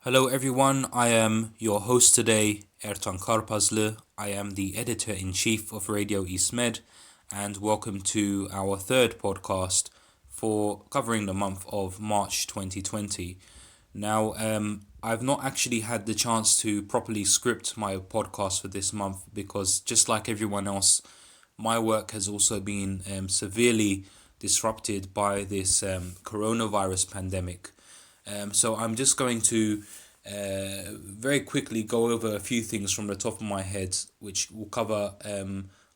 Hello everyone, I am your host today, Ertan Karpazlı. I am the editor-in-chief of Radio East Med, and welcome to our third podcast for covering the month of March 2020. Now, I've not actually had the chance to properly script my podcast for this month because just like everyone else, my work has also been severely disrupted by this coronavirus pandemic. So I'm just going to very quickly go over a few things from the top of my head, which will cover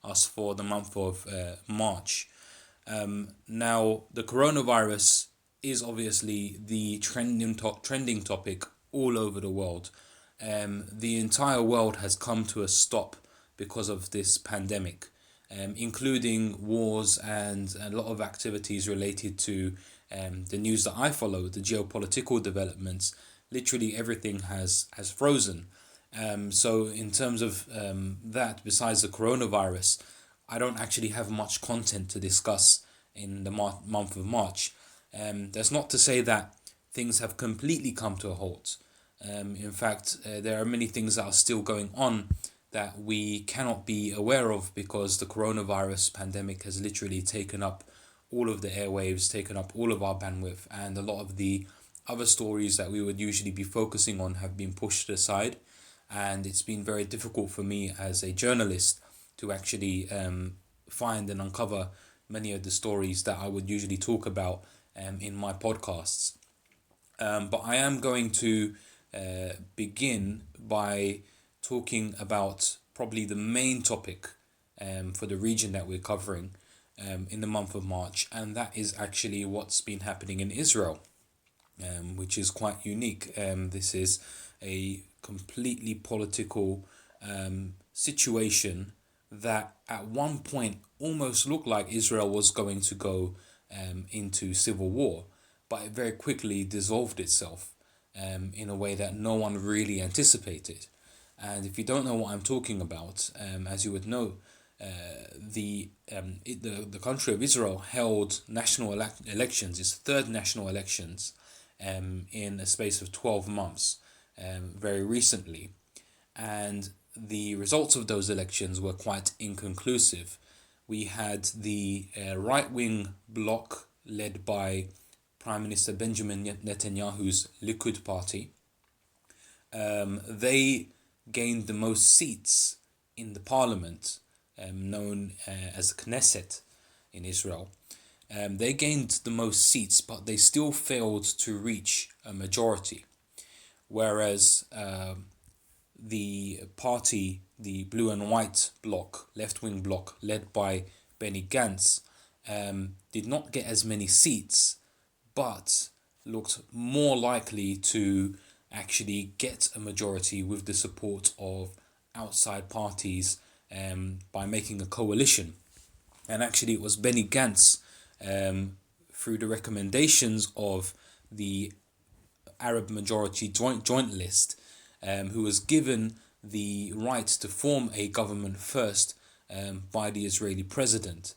us for the month of March. Now, the coronavirus is obviously the trending topic all over the world. The entire world has come to a stop because of this pandemic, including wars and a lot of activities related to the news that I follow, the geopolitical developments. Literally everything has frozen. So in terms of that, besides the coronavirus, I don't actually have much content to discuss in the month of March. That's not to say that things have completely come to a halt. In fact, there are many things that are still going on that we cannot be aware of because the coronavirus pandemic has literally taken up all of the airwaves, taken up all of our bandwidth, and a lot of the other stories that we would usually be focusing on have been pushed aside. And it's been very difficult for me as a journalist to actually find and uncover many of the stories that I would usually talk about in my podcasts. But I am going to begin by talking about probably the main topic for the region that we're covering in the month of March, and that is actually what's been happening in Israel, which is quite unique. This is a completely political situation that at one point almost looked like Israel was going to go into civil war, but it very quickly dissolved itself in a way that no one really anticipated. And if you don't know what I'm talking about, as you would know, the country of Israel held national elections, its third national elections, in a space of 12 months, very recently. And the results of those elections were quite inconclusive. We had the right-wing bloc led by Prime Minister Benjamin Netanyahu's Likud party. They gained the most seats in the parliament, known as the Knesset in Israel. They gained the most seats, but they still failed to reach a majority. Whereas the party, the blue and white bloc, left-wing bloc, led by Benny Gantz, did not get as many seats, but looked more likely to actually get a majority with the support of outside parties by making a coalition. And actually it was Benny Gantz, through the recommendations of the Arab majority joint list, who was given the right to form a government first by the Israeli president.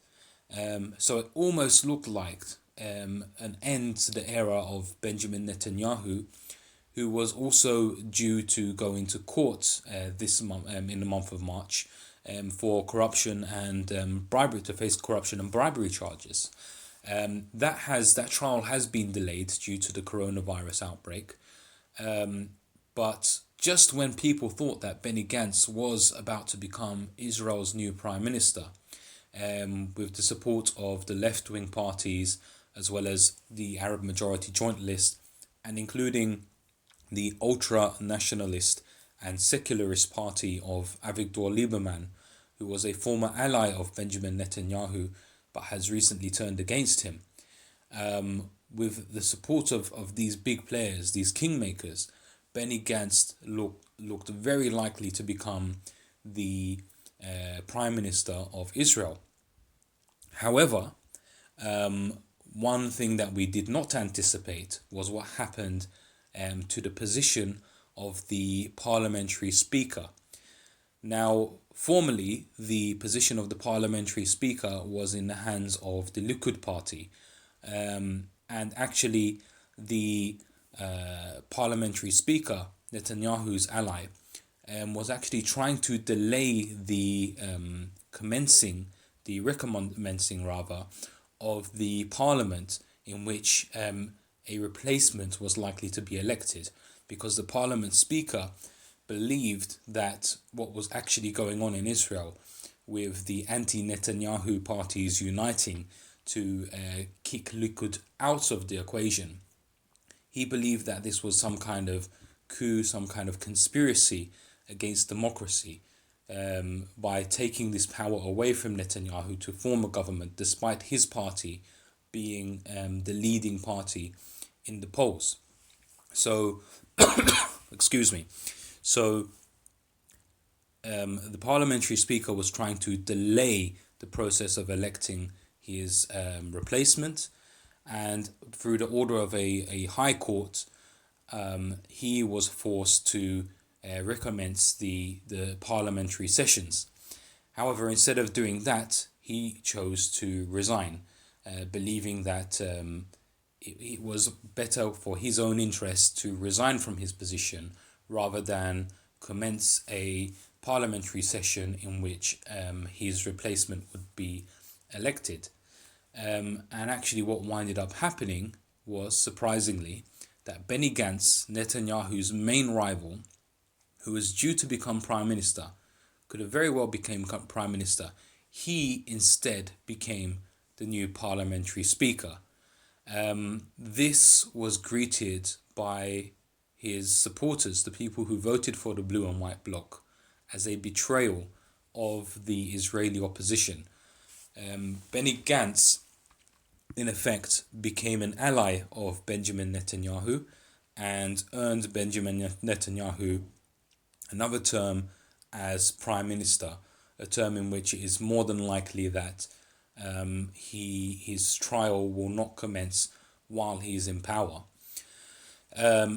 So it almost looked like an end to the era of Benjamin Netanyahu, who was also due to go into court this month, in the month of March, for corruption and bribery, to face corruption and bribery charges. That trial has been delayed due to the coronavirus outbreak. But just when people thought that Benny Gantz was about to become Israel's new prime minister, with the support of the left-wing parties as well as the Arab majority joint list, and including the ultra-nationalist and secularist party of Avigdor Liberman, who was a former ally of Benjamin Netanyahu but has recently turned against him. With the support of these big players, these kingmakers, Benny Gantz looked very likely to become the Prime Minister of Israel. However, one thing that we did not anticipate was what happened to the position of the parliamentary speaker. Now, formerly, the position of the parliamentary speaker was in the hands of the Likud party, and actually the parliamentary speaker, Netanyahu's ally, was actually trying to delay the recommencing of the parliament in which a replacement was likely to be elected, because the parliament speaker believed that what was actually going on in Israel, with the anti-Netanyahu parties uniting to kick Likud out of the equation, he believed that this was some kind of coup, some kind of conspiracy against democracy, by taking this power away from Netanyahu to form a government, despite his party being the leading party in the polls. So, excuse me. So, the parliamentary speaker was trying to delay the process of electing his replacement, and through the order of a high court, he was forced to recommence the parliamentary sessions. However, instead of doing that, he chose to resign, believing that it was better for his own interest to resign from his position rather than commence a parliamentary session in which his replacement would be elected. And actually what winded up happening was, surprisingly, that Benny Gantz, Netanyahu's main rival, who was due to become Prime Minister, could have very well become Prime Minister. He instead became the new parliamentary speaker. This was greeted by his supporters, the people who voted for the blue and white bloc, as a betrayal of the Israeli opposition. Benny Gantz, in effect, became an ally of Benjamin Netanyahu and earned Benjamin Netanyahu another term as Prime Minister, a term in which it is more than likely that his trial will not commence while he is in power.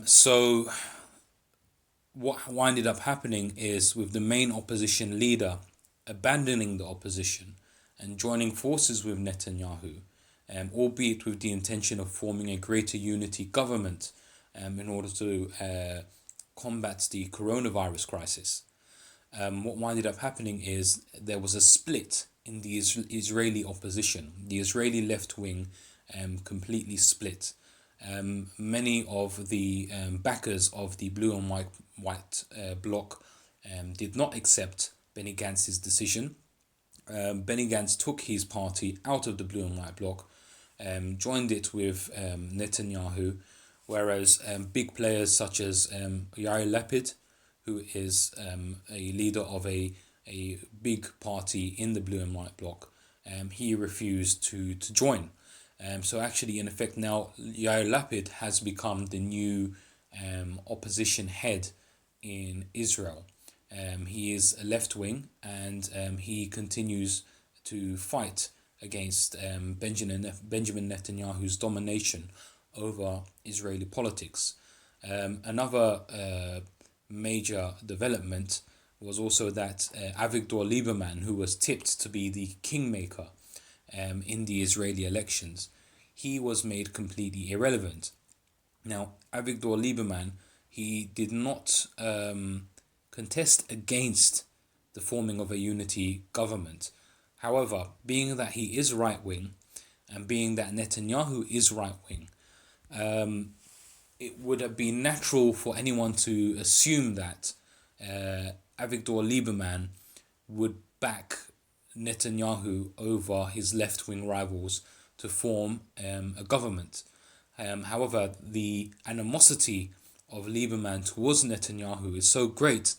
So what ended up happening is, with the main opposition leader abandoning the opposition and joining forces with Netanyahu, albeit with the intention of forming a greater unity government in order to combat the coronavirus crisis. What ended up happening is there was a split in the Israeli opposition. The Israeli left wing completely split. Many of the backers of the blue and white bloc did not accept Benny Gantz's decision. Benny Gantz took his party out of the blue and white bloc, joined it with Netanyahu, whereas big players such as Yair Lapid, who is a leader of a big party in the blue and white bloc, he refused to join. So actually, in effect, now Yair Lapid has become the new opposition head in Israel. He is a left wing, and he continues to fight against Benjamin Netanyahu's domination over Israeli politics. Another major development was also that Avigdor Liberman, who was tipped to be the kingmaker in the Israeli elections, he was made completely irrelevant. Now, Avigdor Liberman, he did not contest against the forming of a unity government. However, being that he is right-wing, and being that Netanyahu is right-wing, it would have been natural for anyone to assume that Avigdor Liberman would back Netanyahu over his left-wing rivals to form a government. However, the animosity of Lieberman towards Netanyahu is so great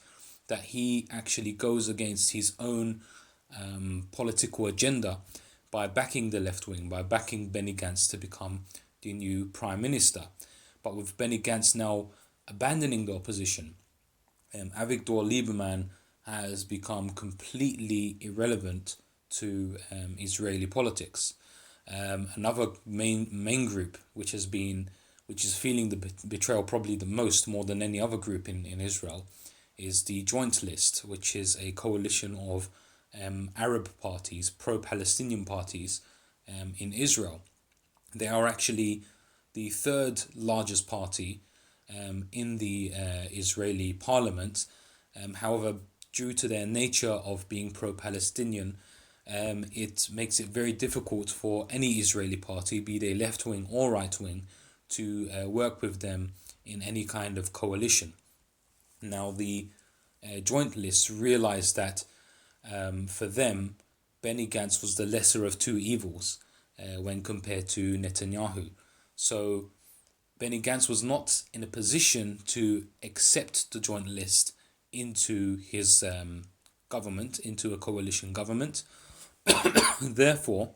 that he actually goes against his own political agenda by backing the left wing, by backing Benny Gantz to become the new Prime Minister. But with Benny Gantz now abandoning the opposition, Avigdor Liberman has become completely irrelevant to Israeli politics. Another main group which is feeling the betrayal probably the most, more than any other group in Israel, is the Joint List, which is a coalition of Arab parties, pro-Palestinian parties in Israel. They are actually the third largest party in the Israeli parliament. However, due to their nature of being pro-Palestinian, it makes it very difficult for any Israeli party, be they left-wing or right-wing, to work with them in any kind of coalition. Now, the joint list realized that for them, Benny Gantz was the lesser of two evils when compared to Netanyahu. So Benny Gantz was not in a position to accept the joint list into his government, into a coalition government. Therefore,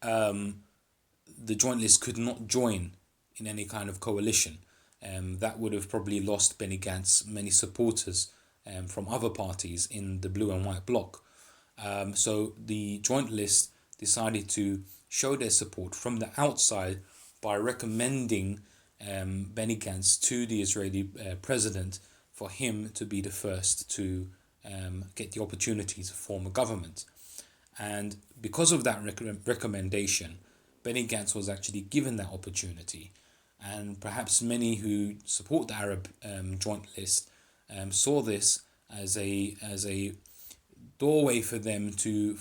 the joint list could not join in any kind of coalition. That would have probably lost Benny Gantz many supporters from other parties in the blue and white bloc. So the joint list decided to show their support from the outside by recommending Benny Gantz to the Israeli president for him to be the first to get the opportunity to form a government. And because of that recommendation, Benny Gantz was actually given that opportunity. And perhaps many who support the Arab joint list saw this as a doorway for them to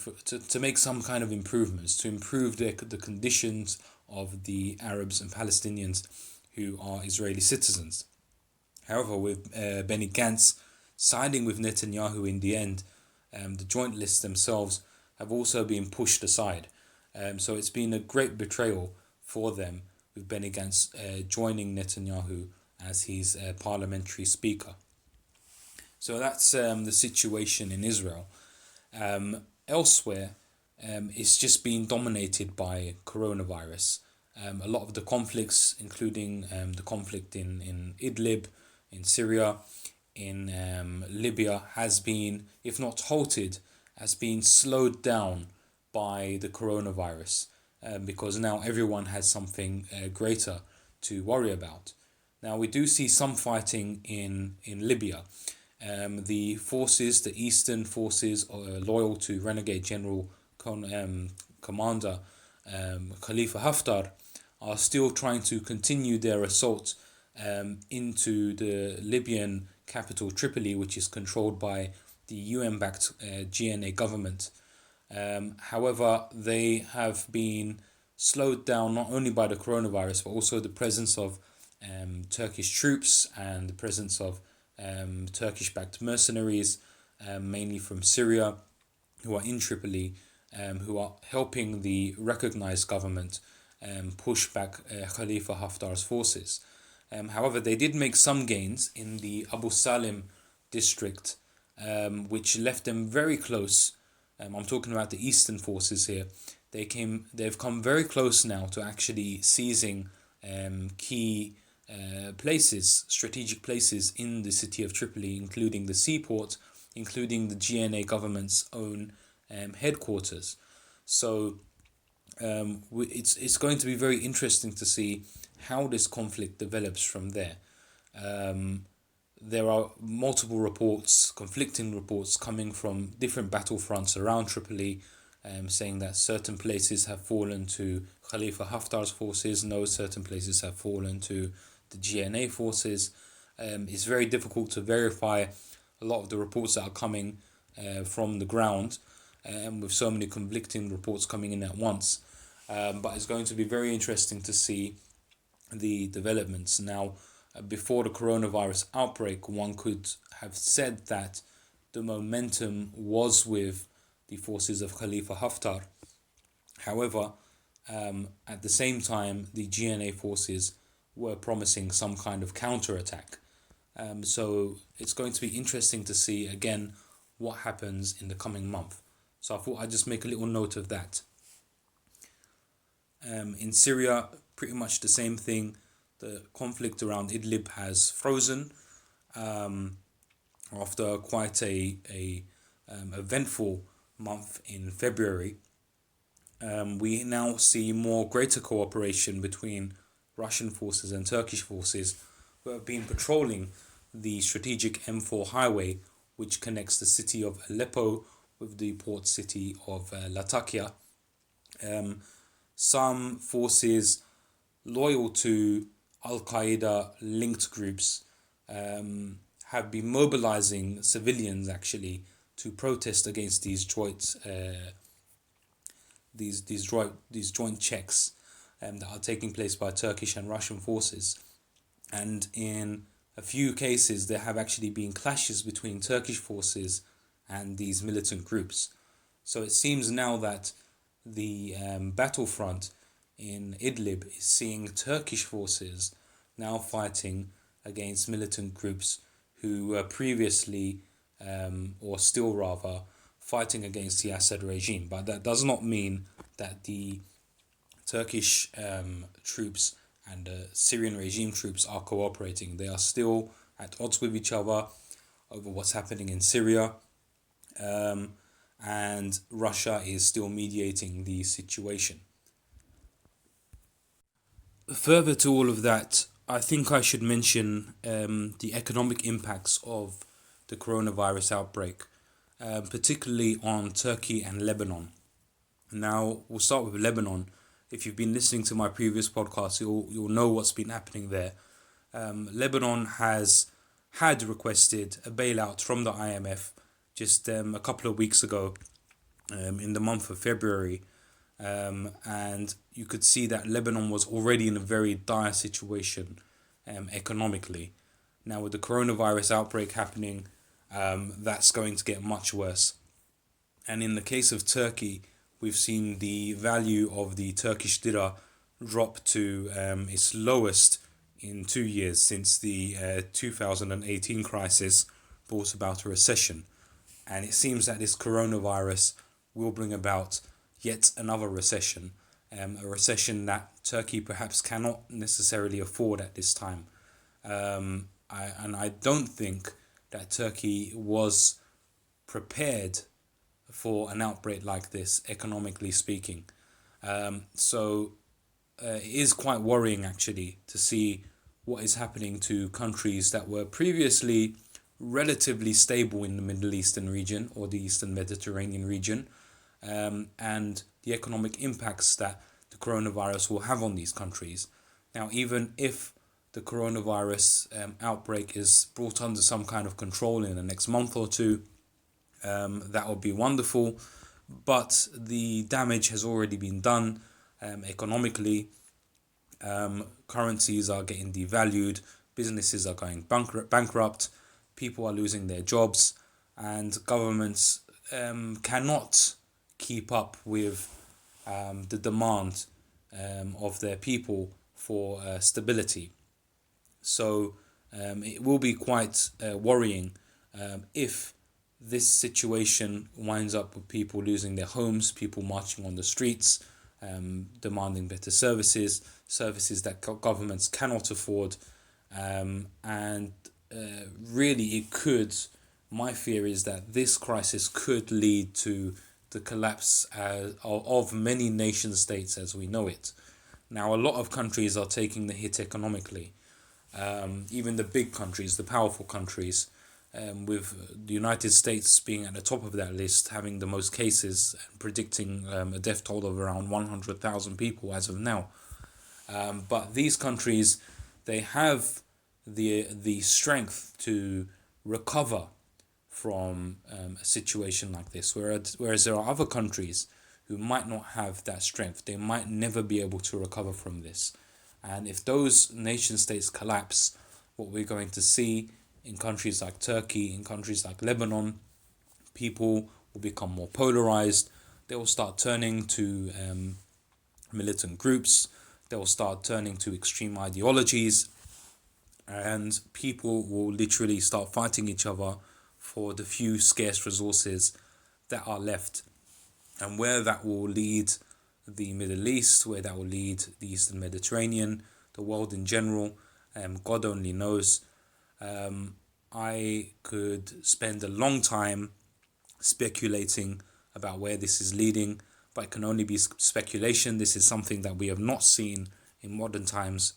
make some kind of improvements, to improve the conditions of the Arabs and Palestinians who are Israeli citizens. However, with Benny Gantz siding with Netanyahu in the end, the joint lists themselves have also been pushed aside. So it's been a great betrayal for them, with Benny Gantz joining Netanyahu as his parliamentary speaker. So that's the situation in Israel. Elsewhere, it's just been dominated by coronavirus. A lot of the conflicts, including the conflict in Idlib, in Syria, in Libya, has been, if not halted, has been slowed down by the coronavirus, because now everyone has something greater to worry about. Now, we do see some fighting in Libya. The forces, the eastern forces loyal to renegade General Commander Khalifa Haftar, are still trying to continue their assault into the Libyan capital Tripoli, which is controlled by the UN-backed GNA government. However, they have been slowed down not only by the coronavirus, but also the presence of Turkish troops and the presence of Turkish-backed mercenaries, mainly from Syria, who are in Tripoli, who are helping the recognized government push back Khalifa Haftar's forces. However, they did make some gains in the Abu Salim district, which left them very close. I'm talking about the eastern forces here. They've come very close now to actually seizing key places, strategic places in the city of Tripoli, including the seaport, including the GNA government's own headquarters. So it's going to be very interesting to see how this conflict develops from there. There are multiple reports, conflicting reports coming from different battlefronts around Tripoli, saying that certain places have fallen to Khalifa Haftar's forces, no, certain places have fallen to the GNA forces. It's very difficult to verify a lot of the reports that are coming from the ground, with so many conflicting reports coming in at once. But it's going to be very interesting to see the developments. Now, before the coronavirus outbreak, one could have said that the momentum was with the forces of Khalifa Haftar. However, at the same time, the GNA forces were promising some kind of counterattack. So it's going to be interesting to see again what happens in the coming month. So I thought I'd just make a little note of that. In Syria, pretty much the same thing. The conflict around Idlib has frozen after quite a eventful month in February. We now see more greater cooperation between Russian forces and Turkish forces who have been patrolling the strategic M4 highway, which connects the city of Aleppo with the port city of Latakia. Some forces loyal to Al-Qaeda linked groups have been mobilizing civilians actually to protest against these joint checks that are taking place by Turkish and Russian forces. And in a few cases, there have actually been clashes between Turkish forces and these militant groups. So it seems now that the battlefront in Idlib is seeing Turkish forces now fighting against militant groups who were previously, or still rather, fighting against the Assad regime. But that does not mean that the Turkish troops and the Syrian regime troops are cooperating. They are still at odds with each other over what's happening in Syria. And Russia is still mediating the situation. Further to all of that, I think I should mention the economic impacts of the coronavirus outbreak, particularly on Turkey and Lebanon. Now, we'll start with Lebanon. If you've been listening to my previous podcast, you'll know what's been happening there. Lebanon has had requested a bailout from the IMF just a couple of weeks ago, in the month of February. And you could see that Lebanon was already in a very dire situation economically. Now with the coronavirus outbreak happening, that's going to get much worse. And in the case of Turkey, we've seen the value of the Turkish lira drop to its lowest in 2 years since the 2018 crisis brought about a recession. And it seems that this coronavirus will bring about yet another recession, a recession that Turkey perhaps cannot necessarily afford at this time. I don't think that Turkey was prepared for an outbreak like this, economically speaking. So it is quite worrying actually to see what is happening to countries that were previously relatively stable in the Middle Eastern region or the Eastern Mediterranean region, and the economic impacts that the coronavirus will have on these countries. Now, even if the coronavirus outbreak is brought under some kind of control in the next month or two, that would be wonderful. But the damage has already been done economically. Currencies are getting devalued, businesses are going bankrupt, people are losing their jobs, and governments cannot keep up with the demand of their people for stability. So it will be quite worrying if this situation winds up with people losing their homes, people marching on the streets, demanding better services that governments cannot afford, and really it could, my fear is that this crisis could lead to the collapse of many nation states as we know it. Now, a lot of countries are taking the hit economically, even the big countries, the powerful countries, with the United States being at the top of that list, having the most cases, and predicting a death toll of around 100,000 people as of now. But these countries, they have the strength to recover from a situation like this, whereas there are other countries who might not have that strength. They might never be able to recover from this. And if those nation states collapse, what we're going to see in countries like Turkey, in countries like Lebanon, people will become more polarized. They will start turning to militant groups. They will start turning to extreme ideologies. And people will literally start fighting each other for the few scarce resources that are left. And where that will lead the Middle East, where that will lead the Eastern Mediterranean, the world in general, God only knows. I could spend a long time speculating about where this is leading, but it can only be speculation. This is something that we have not seen in modern times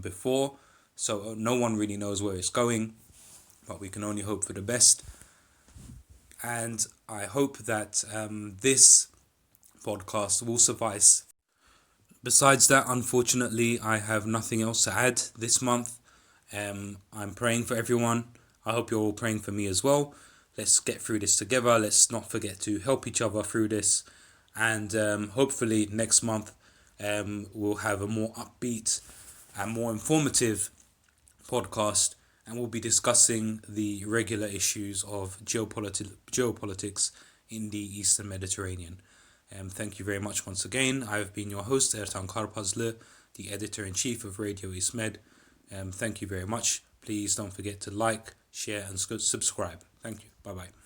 before, so no one really knows where it's going, but we can only hope for the best. And I hope that this podcast will suffice Besides that, unfortunately, I have nothing else to add this month. I'm praying for everyone. I hope you're all praying for me as well. Let's get through this together. Let's not forget to help each other through this. And hopefully next month we'll have a more upbeat and more informative podcast, and we'll be discussing the regular issues of geopolitics in the Eastern Mediterranean. Thank you very much once again. I've been your host, Ertan Karpazlı, the editor-in-chief of Radio East Med. Thank you very much. Please don't forget to like, share and subscribe. Thank you. Bye-bye.